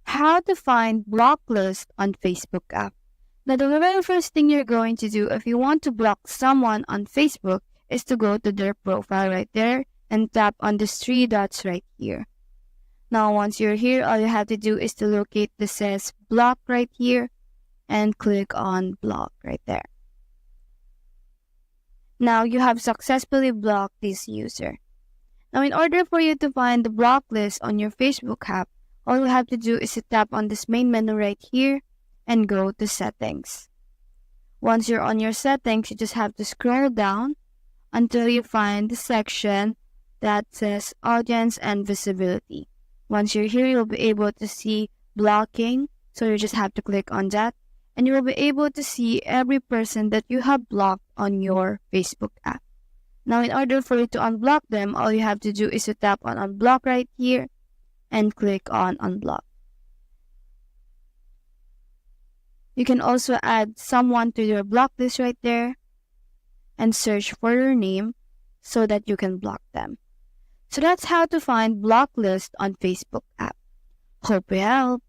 How to find block list on Facebook app. Now, the very first thing you're going to do if you want to block someone on Facebook is to go to their profile right there and tap on the three dots right here. Now, once you're here, all you have to do is to locate the says block right here and click on block right there. Now, you have successfully blocked this user. Now, in order for you to find the block list on your Facebook app, all you have to do is to tap on this main menu right here and go to settings. Once you're on your settings, you just have to scroll down until you find the section that says audience and visibility. Once you're here, you'll be able to see blocking. So you just have to click on that and you will be able to see every person that you have blocked on your Facebook app. Now, in order for you to unblock them, all you have to do is to tap on unblock right here and click on unblock. You can also add someone to your block list right there and search for your name so that you can block them. So that's how to find block list on Facebook app. Hope we help.